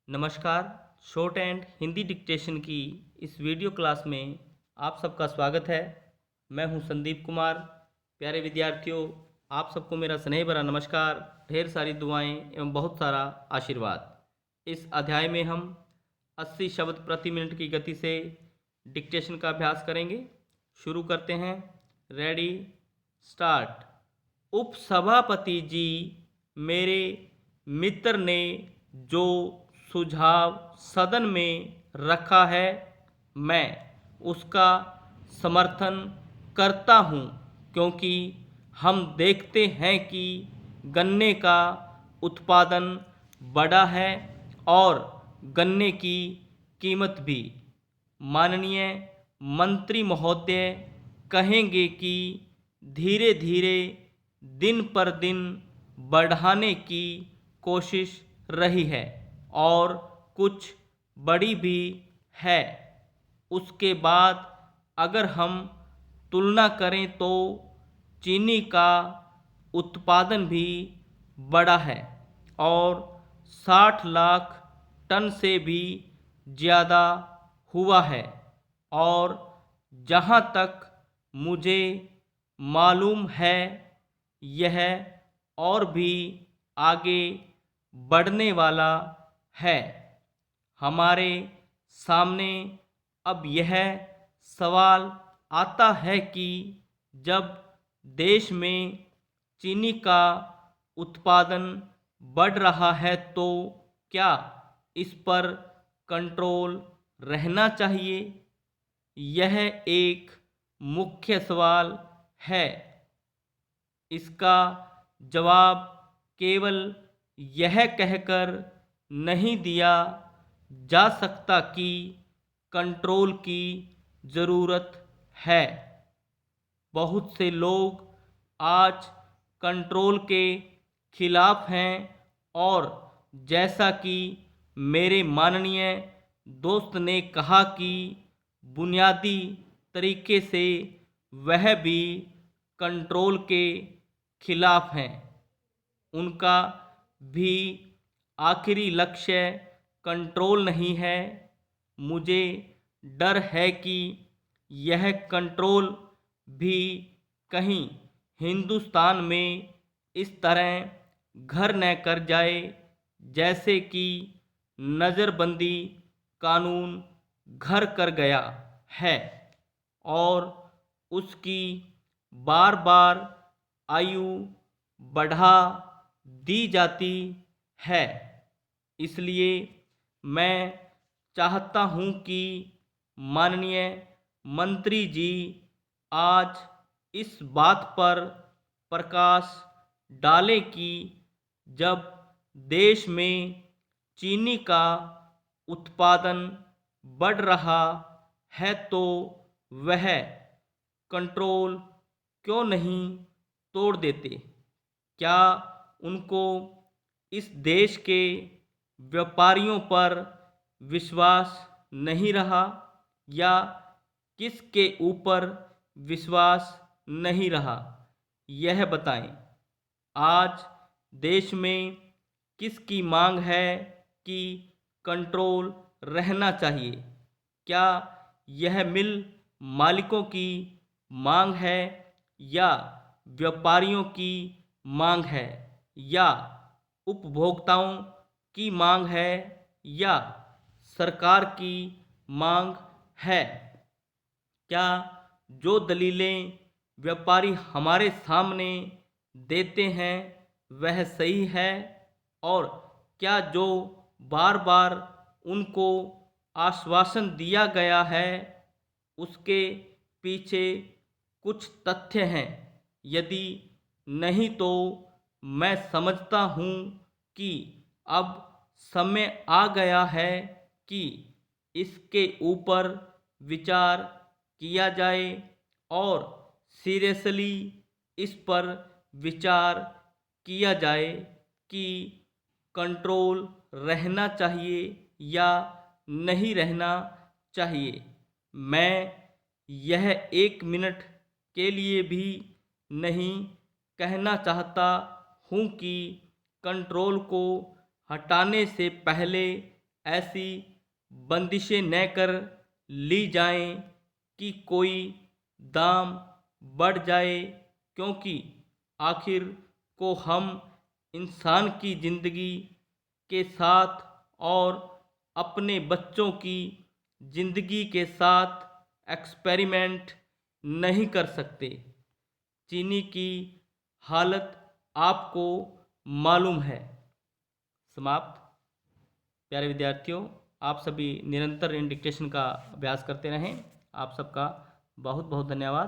नमस्कार। Short and Hindi dictation की इस वीडियो क्लास में आप सबका स्वागत है। मैं हूं संदीप कुमार। प्यारे विद्यार्थियों, आप सबको मेरा स्नेह भरा नमस्कार, ढेर सारी दुआएं एवं बहुत सारा आशीर्वाद। इस अध्याय में हम 80 शब्द प्रति मिनट की गति से डिक्टेशन का अभ्यास करेंगे। शुरू करते हैं। Ready, start. उपसभापति जी, मेरे मित्र ने जो सुझाव सदन में रखा है, मैं उसका समर्थन करता हूँ, क्योंकि हम देखते हैं कि गन्ने का उत्पादन बढ़ा है और गन्ने की कीमत भी। माननीय मंत्री महोदय कहेंगे कि धीरे धीरे दिन पर दिन बढ़ाने की कोशिश रही है और कुछ बड़ी भी है। उसके बाद अगर हम तुलना करें तो चीनी का उत्पादन भी बढ़ा है और 60 लाख टन से भी ज़्यादा हुआ है और जहाँ तक मुझे मालूम है यह और भी आगे बढ़ने वाला है। हमारे सामने अब यह सवाल आता है कि जब देश में चीनी का उत्पादन बढ़ रहा है तो क्या इस पर कंट्रोल रहना चाहिए? यह एक मुख्य सवाल है। इसका जवाब केवल यह कहकर नहीं दिया जा सकता कि कंट्रोल की ज़रूरत है। बहुत से लोग आज कंट्रोल के खिलाफ हैं और जैसा कि मेरे माननीय दोस्त ने कहा कि बुनियादी तरीके से वह भी कंट्रोल के खिलाफ हैं। उनका भी आखिरी लक्ष्य कंट्रोल नहीं है। मुझे डर है कि यह कंट्रोल भी कहीं हिंदुस्तान में इस तरह घर न कर जाए जैसे कि नज़रबंदी कानून घर कर गया है और उसकी बार बार आयु बढ़ा दी जाती है। इसलिए मैं चाहता हूँ कि माननीय मंत्री जी आज इस बात पर प्रकाश डालें कि जब देश में चीनी का उत्पादन बढ़ रहा है तो वह कंट्रोल क्यों नहीं तोड़ देते? क्या उनको इस देश के व्यापारियों पर विश्वास नहीं रहा या किसके ऊपर विश्वास नहीं रहा? यह बताएं। आज देश में किसकी मांग है कि कंट्रोल रहना चाहिए? क्या यह मिल मालिकों की मांग है या व्यापारियों की मांग है या उपभोक्ताओं की मांग है या सरकार की मांग है? क्या जो दलीलें व्यापारी हमारे सामने देते हैं वह सही है और क्या जो बार बार उनको आश्वासन दिया गया है उसके पीछे कुछ तथ्य हैं? यदि नहीं तो मैं समझता हूँ कि अब समय आ गया है कि इसके ऊपर विचार किया जाए और सीरियसली इस पर विचार किया जाए कि कंट्रोल रहना चाहिए या नहीं रहना चाहिए। मैं यह 1 मिनट के लिए भी नहीं कहना चाहता हूँ कि कंट्रोल को हटाने से पहले ऐसी बंदिशें न कर ली जाएं कि कोई दाम बढ़ जाए, क्योंकि आखिर को हम इंसान की ज़िंदगी के साथ और अपने बच्चों की ज़िंदगी के साथ एक्सपेरिमेंट नहीं कर सकते। चीनी की हालत आपको मालूम है। समाप्त। प्यारे विद्यार्थियों, आप सभी निरंतर इन डिक्टेशन का अभ्यास करते रहें। आप सबका बहुत बहुत धन्यवाद।